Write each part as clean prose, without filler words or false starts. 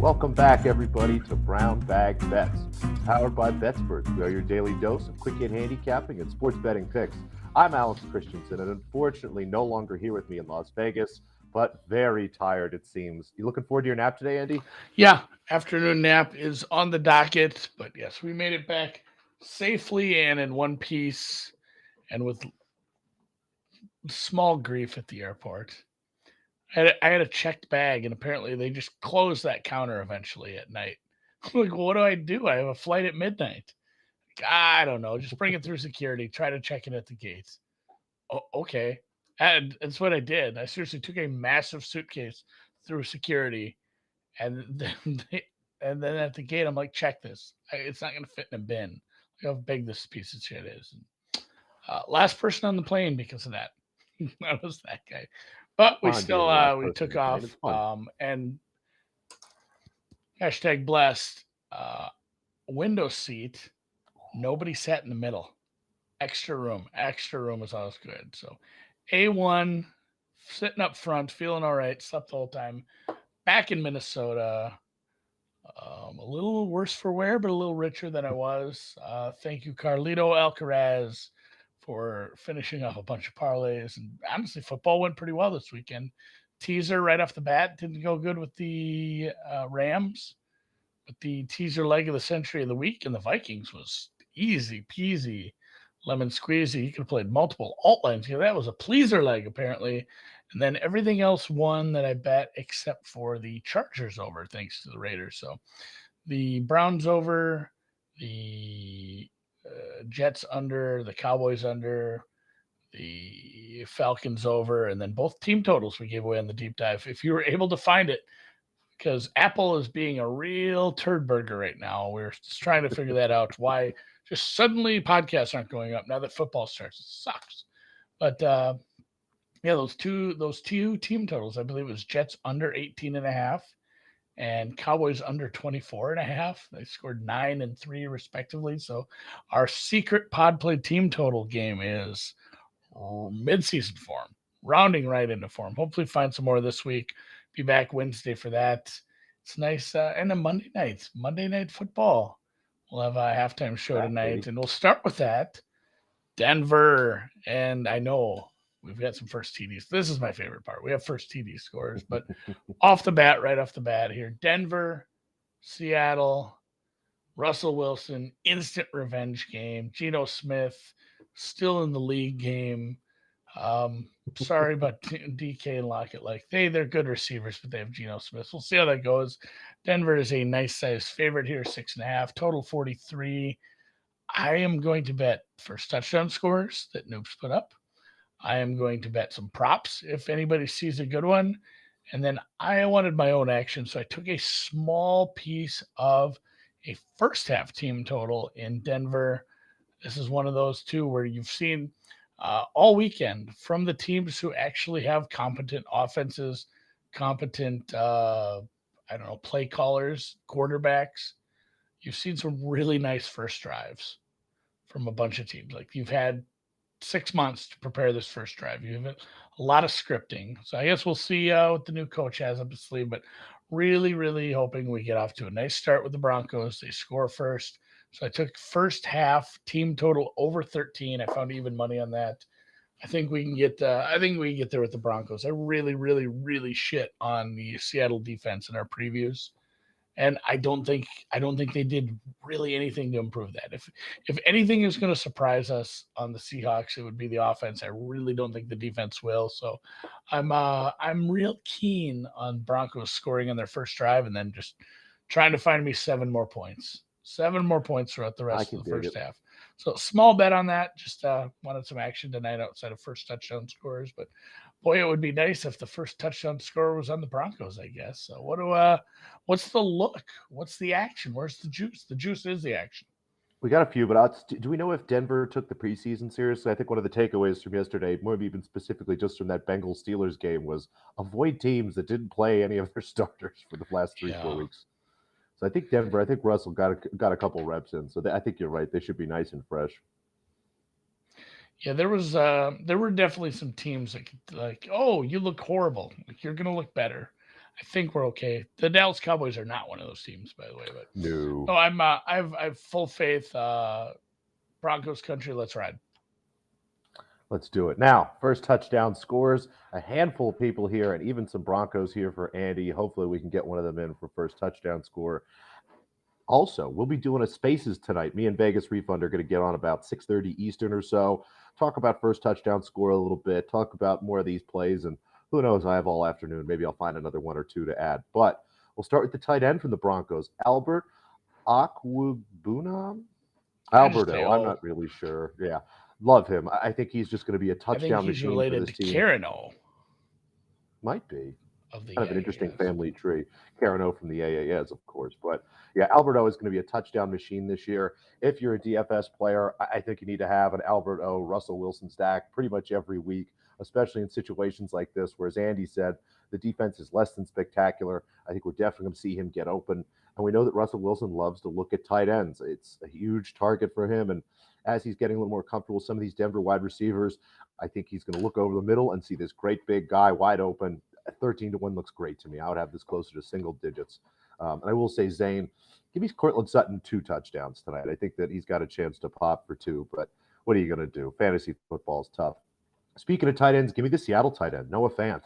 Welcome back, everybody, to Brown Bag Bets, powered by BetSperts. We are your daily dose of quick hit handicapping and sports betting picks. I'm Alex Christensen, and unfortunately, no longer here with me in Las Vegas, but very tired, it seems. You looking forward to your nap today, Andy? Yeah, afternoon nap is on the docket, but yes, we made it back safely and in one piece and with small grief at the airport. I had a checked bag, and apparently they just closed that counter eventually at night. I'm like, well, what do? I have a flight at midnight. I don't know. Just bring it through security. Try to check it at the gates. Oh, okay. And that's what I did. I seriously took a massive suitcase through security, and then and then at the gate, I'm like, check this. It's not going to fit in a bin. Look how big this piece of shit is. Last person on the plane because of that. That was that guy. But we Fun being still the last we person took to plane. It's off. fun. And hashtag blessed. Uh, Window seat. Nobody sat in the middle. Extra room. Extra room was always good. So A1, sitting up front, feeling all right. Slept the whole time. Back in Minnesota. A little worse for wear, but a little richer than I was. Thank you, Carlito Alcaraz, for finishing off a bunch of parlays. And honestly, football went pretty well this weekend. Teaser right off the bat didn't go good with the Rams, but the teaser leg of the century of the week in the Vikings was easy peasy, lemon squeezy. You could have played multiple alt lines. That was a pleaser leg, apparently. And then everything else won that I bet except for the Chargers over, thanks to the Raiders. So the Browns over, the Jets under, the Cowboys under, the Falcons over, and then both team totals we gave away on the deep dive. If you were able to find it, because Apple is being a real turd burger right now. We're just trying to figure that out. Why just suddenly podcasts aren't going up now that football starts? It sucks. But yeah, those two team totals, I believe it was Jets under 18.5 and Cowboys under 24.5. They scored 9 and 3 respectively. So our secret pod play team total game is midseason form, rounding right into form. Hopefully find some more this week. Be back Wednesday for that. It's nice. And a Monday night football. We'll have a halftime show tonight, and we'll start with that. Denver, and I know we've got some first TDs. This is my favorite part. We have first TD scores, but right off the bat here, Denver, Seattle, Russell Wilson, instant revenge game. Geno Smith, still in the league game. Sorry about DK and Lockett. They're good receivers, but they have Geno Smith. We'll see how that goes. Denver is a nice size favorite here, 6.5, total 43. I am going to bet first touchdown scores that Noops put up. I am going to bet some props if anybody sees a good one. And then I wanted my own action, so I took a small piece of a first half team total in Denver. This is one of those two where you've seen all weekend from the teams who actually have competent offenses, competent, play callers, quarterbacks. You've seen some really nice first drives from a bunch of teams. Like you've had 6 months to prepare this first drive. You have a lot of scripting. So I guess we'll see what the new coach has up his sleeve, but really, really hoping we get off to a nice start with the Broncos. They score first. So I took first half team total over 13. I found even money on that. I think we can get there with the Broncos. I really, really, really shit on the Seattle defense in our previews. And I don't think they did really anything to improve that. If anything is going to surprise us on the Seahawks, it would be the offense. I really don't think the defense will. So I'm real keen on Broncos scoring on their first drive and then just trying to find me 7 more points. 7 more points throughout the rest of the first half. So small bet on that. Just wanted some action tonight outside of first touchdown scores. But boy, it would be nice if the first touchdown score was on the Broncos, I guess. So what's the look? What's the action? Where's the juice? The juice is the action. We got a few, but do we know if Denver took the preseason seriously? I think one of the takeaways from yesterday, maybe even specifically just from that Bengals-Steelers game, was avoid teams that didn't play any of their starters for the last 4 weeks. So I think Russell got a couple reps in. So I think you're right. They should be nice and fresh. Yeah, there were definitely some teams that could, oh, you look horrible. Like you're gonna look better. I think we're okay. The Dallas Cowboys are not one of those teams, by the way. But No. no, I've full faith. Broncos country, let's ride. Let's do it. Now, first touchdown scores. A handful of people here, and even some Broncos here for Andy. Hopefully, we can get one of them in for first touchdown score. Also, we'll be doing a Spaces tonight. Me and Vegas Refund are going to get on about 6:30 Eastern or so. Talk about first touchdown score a little bit. Talk about more of these plays, and who knows? I have all afternoon. Maybe I'll find another one or two to add. But we'll start with the tight end from the Broncos, Albert Akwubunam. Alberto, I'm not really sure. Yeah, love him. I think he's just going to be a touchdown machine for this team. Carano. Might be. Of the kind of an interesting family tree. Carano from the AAS, of course. But yeah, Alberto is going to be a touchdown machine this year. If you're a DFS player, I think you need to have an Alberto, Russell Wilson stack pretty much every week, especially in situations like this, where, as Andy said, the defense is less than spectacular. I think we're definitely going to see him get open. And we know that Russell Wilson loves to look at tight ends. It's a huge target for him. And as he's getting a little more comfortable with some of these Denver wide receivers, I think he's going to look over the middle and see this great big guy wide open. 13-1 looks great to me. I would have this closer to single digits. And I will say, Zane, give me Cortland Sutton 2 touchdowns tonight. I think that he's got a chance to pop for 2, but what are you going to do? Fantasy football is tough. Speaking of tight ends, give me the Seattle tight end, Noah Fant.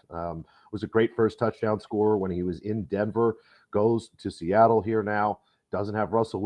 Was a great first touchdown scorer when he was in Denver, goes to Seattle here now, doesn't have Russell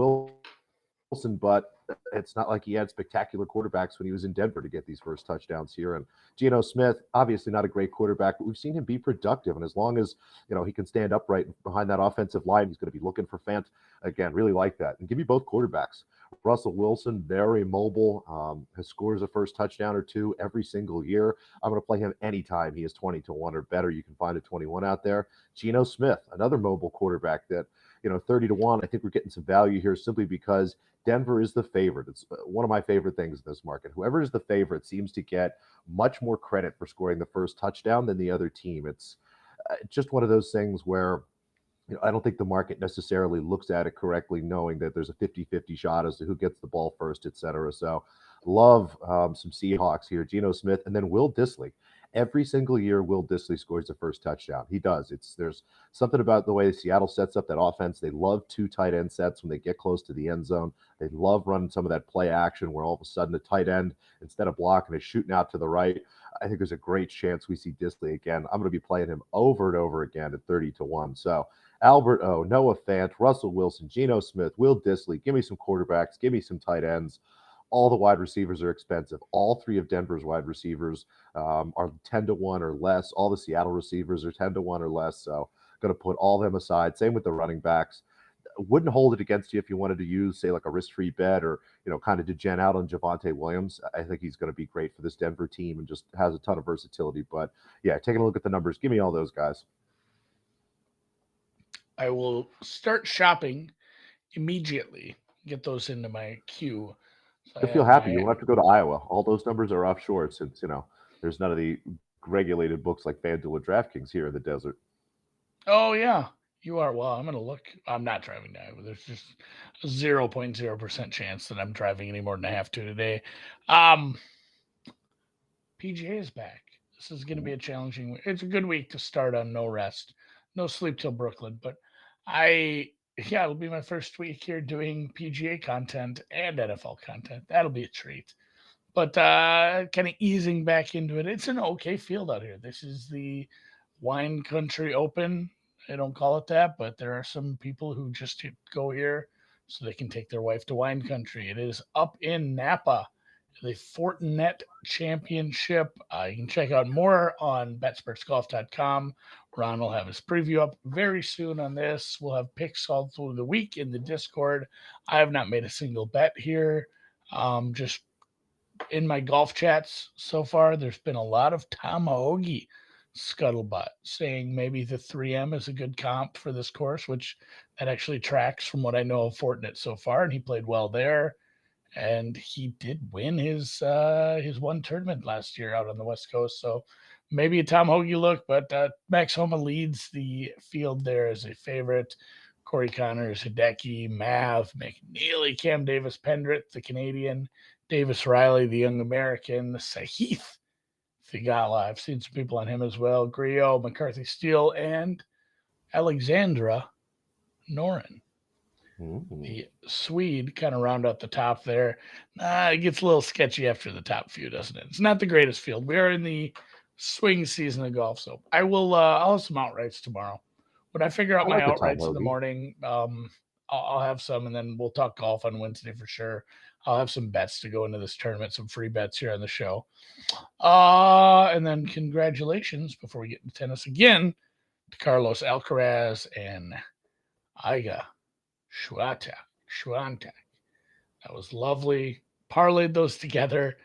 Wilson, but it's not like he had spectacular quarterbacks when he was in Denver to get these first touchdowns here. And Geno Smith, obviously not a great quarterback, but we've seen him be productive. And as long as, he can stand upright behind that offensive line, he's going to be looking for Fant. Again, really like that. And give me both quarterbacks. Russell Wilson, very mobile, scores a first touchdown or 2 every single year. I'm going to play him anytime he is 20-1 or better. You can find a 21 out there. Geno Smith, another mobile quarterback that, 30-1. I think we're getting some value here simply because Denver is the favorite. It's one of my favorite things in this market. Whoever is the favorite seems to get much more credit for scoring the first touchdown than the other team. It's just one of those things where I don't think the market necessarily looks at it correctly, knowing that there's a 50-50 shot as to who gets the ball first, et cetera. So love some Seahawks here. Geno Smith, and then Will Dissly. Every single year, Will Dissly scores the first touchdown. He does. There's something about the way Seattle sets up that offense. They love 2 tight end sets when they get close to the end zone. They love running some of that play action where all of a sudden the tight end, instead of blocking, is shooting out to the right. I think there's a great chance we see Dissly again. I'm going to be playing him over and over again at 30-1. So Albert O, Noah Fant, Russell Wilson, Geno Smith, Will Dissly. Give me some quarterbacks. Give me some tight ends. All the wide receivers are expensive. All 3 of Denver's wide receivers are 10-1 or less. All the Seattle receivers are 10-1 or less. So going to put all them aside. Same with the running backs. Wouldn't hold it against you if you wanted to use, say, like a risk-free bet or, kind of degen out on Javonte Williams. I think he's going to be great for this Denver team and just has a ton of versatility. But, yeah, taking a look at the numbers, give me all those guys. I will start shopping immediately. Get those into my queue. So I feel happy. You won't have to go to Iowa. All those numbers are offshore since, there's none of the regulated books like FanDuel or DraftKings here in the desert. Oh, yeah. You are. Well, I'm going to look. I'm not driving to Iowa. There's just a 0.0% chance that I'm driving any more than I have to today. PGA is back. This is going to be a challenging week. It's a good week to start on no rest. No sleep till Brooklyn. But it'll be my first week here doing PGA content and NFL content. That'll be a treat. But kind of easing back into it. It's an okay field out here. This is the Wine Country Open. I don't call it that, but there are some people who just go here so they can take their wife to wine country. It is up in Napa, the Fortinet Championship. You can check out more on betsportsgolf.com. Ron will have his preview up very soon on this. We'll have picks all through the week in the Discord. I have not made a single bet here. Just in my golf chats so far, there's been a lot of Tom Hoagie scuttlebutt saying maybe the 3M is a good comp for this course, which that actually tracks from what I know of Fortinet so far, and he played well there, and he did win his one tournament last year out on the West Coast. So maybe a Tom Hoagie look, but Max Homa leads the field there as a favorite. Corey Connors, Hideki, Mav, McNeely, Cam Davis, Pendrit, the Canadian, Davis Riley, the young American, Sahith Thigala. I've seen some people on him as well. Griot, McCarthy Steele, and Alexandra Noren. Mm. The Swede kind of round out the top there. It gets a little sketchy after the top few, doesn't it? It's not the greatest field. We are in the swing season of golf, so I'll have some outrights tomorrow. When I figure out I my like a tight outrights in the bogey. morning, I'll have some, and then we'll talk golf on Wednesday for sure. I'll have some bets to go into this tournament, some free bets here on the show. And then congratulations before we get into tennis again to Carlos Alcaraz and Iga Swiatek. That was lovely. Parlayed those together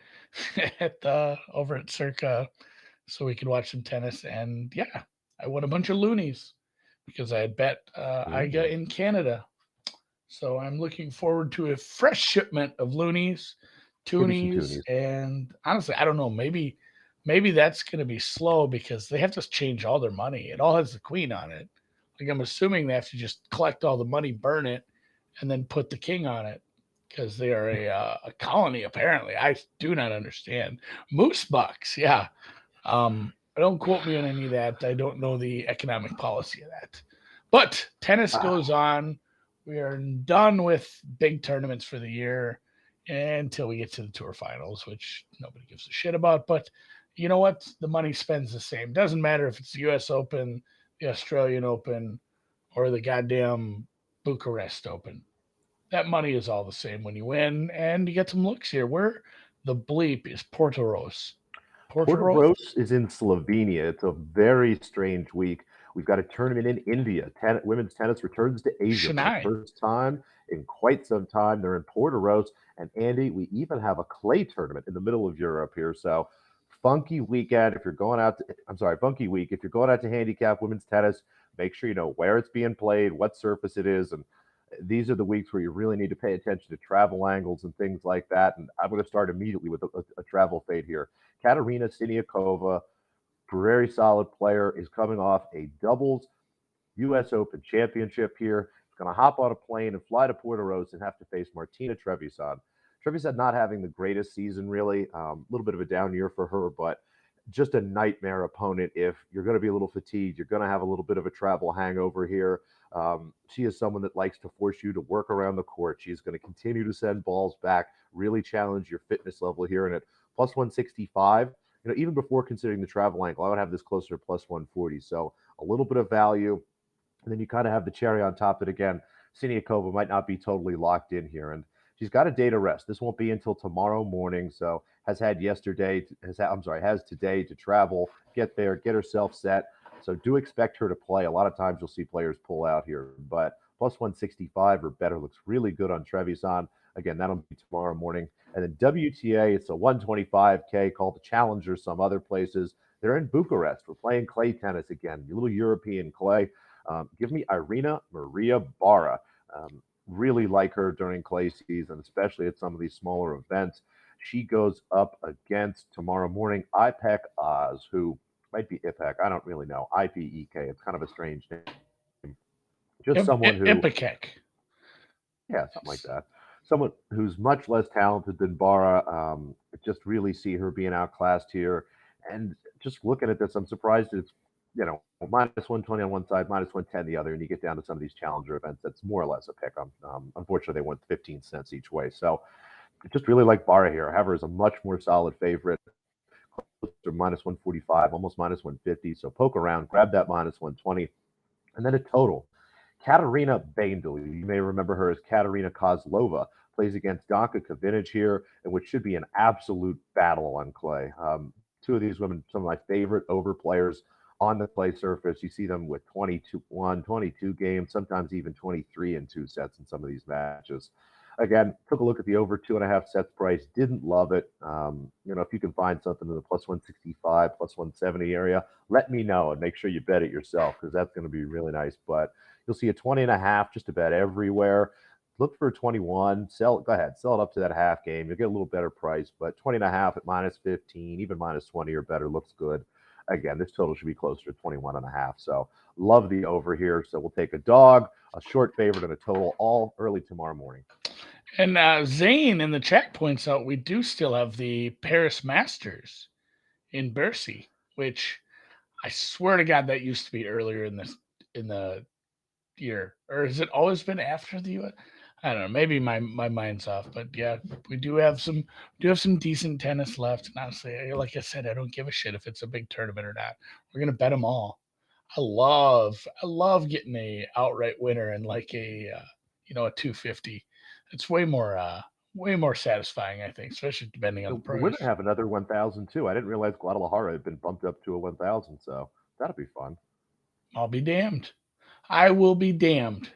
over at Circa so we could watch some tennis. And yeah, I won a bunch of loonies because I had bet Iga in Canada. So I'm looking forward to a fresh shipment of loonies, toonies, and honestly, I don't know. Maybe that's going to be slow because they have to change all their money. It all has the queen on it. Like I'm assuming they have to just collect all the money, burn it, and then put the king on it because they are a colony. Apparently, I do not understand. Moose bucks, yeah. Don't quote me on any of that. I don't know the economic policy of that. But tennis goes on. We are done with big tournaments for the year until we get to the tour finals, which nobody gives a shit about. But you know what? The money spends the same. Doesn't matter if it's the US Open, the Australian Open, or the goddamn Bucharest Open. That money is all the same when you win, and you get some looks here. Where the bleep is Portoroz? Portoroz is in Slovenia. It's a very strange week. We've got a tournament in India. Women's tennis returns to Asia for the first time in quite some time. They're in Portoroz. And Andy, we even have a clay tournament in the middle of Europe here. So funky weekend. If you're going out to, funky week. If you're going out to handicap women's tennis, make sure you know where it's being played, what surface it is, and these are the weeks where you really need to pay attention to travel angles and things like that. And I'm going to start immediately with a travel fade here. Katerina Siniakova, very solid player, is coming off a doubles U.S. Open championship here. She's going to hop on a plane and fly to Portoroz and have to face Martina Trevisan. Trevisan not having the greatest season, really. A little bit of a down year for her, but just a nightmare opponent. If you're going to be a little fatigued, you're going to have a little bit of a travel hangover here. She is someone that likes to force you to work around the court. She's going to continue to send balls back, really challenge your fitness level here. And at plus 165, even before considering the travel angle, I would have this closer to plus 140. So a little bit of value. And then you kind of have the cherry on top of it again. Siniakova might not be totally locked in here. And she's got a day to rest. This won't be until tomorrow morning. So has today to travel, get there, get herself set. So do expect her to play. A lot of times you'll see players pull out here, but plus 165 or better looks really good on Trevisan. Again, that'll be tomorrow morning. And then WTA, it's a 125K called the Challenger, some other places. They're in Bucharest. We're playing clay tennis again, a little European clay. Give me Irina Maria Bara. Really like her during clay season, especially at some of these smaller events. She goes up against tomorrow morning Ipek Oz, who might be Ipek. I don't really know. IPEK. It's kind of a strange name. Just someone who. Ipek. Yeah, something like that. Someone who's much less talented than Bara. Just really see her being outclassed here. And just looking at this, I'm surprised it's minus 120 on one side, minus 110 the other, and you get down to some of these challenger events. That's more or less a pick. Unfortunately, they went 15 cents each way. So just really like Bara here. I have her as a much more solid favorite. Minus 145, almost minus 150. So poke around, grab that minus 120. And then a total. Katerina Bandel, you may remember her as Katerina Kozlova, plays against Danka Kovinic here, and which should be an absolute battle on clay. Two of these women, some of my favorite over players on the clay surface. You see them with 22 games, sometimes even 23 in two sets in some of these matches. Again, took a look at the over 2.5 sets price, didn't love it. If you can find something in the plus 165, plus 170 area, let me know and make sure you bet it yourself because that's going to be really nice. But you'll see a 20.5 just about everywhere. Look for a 21. Go ahead, sell it up to that half game. You'll get a little better price, but 20.5 at minus 15, even minus 20 or better looks good. Again, this total should be closer to 21.5. So love the over here. So we'll take a dog, a short favorite, and a total all early tomorrow morning. And Zane in the chat points out we do still have the Paris Masters in Bercy, which I swear to God that used to be earlier in in the year, or has it always been after the U.S.? I don't know. Maybe my mind's off, but yeah, we do have some decent tennis left. And honestly, like I said, I don't give a shit if it's a big tournament or not. We're gonna bet them all. I love getting a outright winner and like a a 250. It's way more satisfying, I think, especially depending on the The women price. have another 1,000 too. I didn't realize Guadalajara had been bumped up to a 1,000, so that'll be fun. I'll be damned. I will be damned.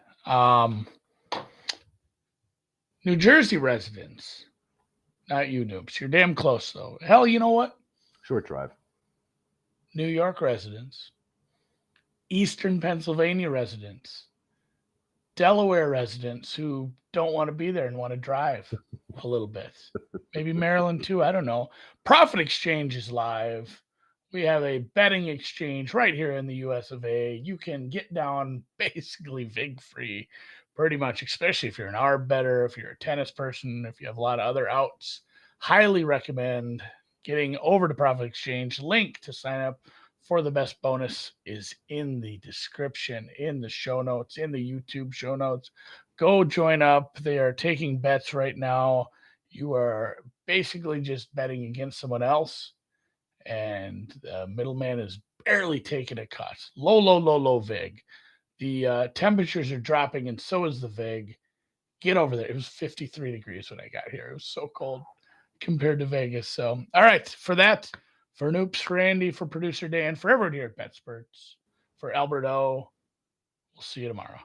New Jersey residents, not you noobs. You're damn close though. Hell, you know what? Short drive. New York residents, Eastern Pennsylvania residents, Delaware residents who don't want to be there and want to drive a little bit. Maybe Maryland too. I don't know. Profit Exchange is live. We have a betting exchange right here in the US of A. You can get down basically vig free, pretty much, especially if you're an ARB bettor, if you're a tennis person, if you have a lot of other outs. Highly recommend getting over to Profit Exchange. Link to sign up for the best bonus is in the description, in the show notes, in the YouTube show notes. Go join up. They are taking bets right now. You are basically just betting against someone else, and the middleman is barely taking a cut. Low vig. The temperatures are dropping, and so is the vig. Get over there. It was 53 degrees when I got here. It was so cold compared to Vegas. So, all right, for that, for Noops, for Andy, for producer Dan, for everyone here at BetSperts, for Alberto, we'll see you tomorrow.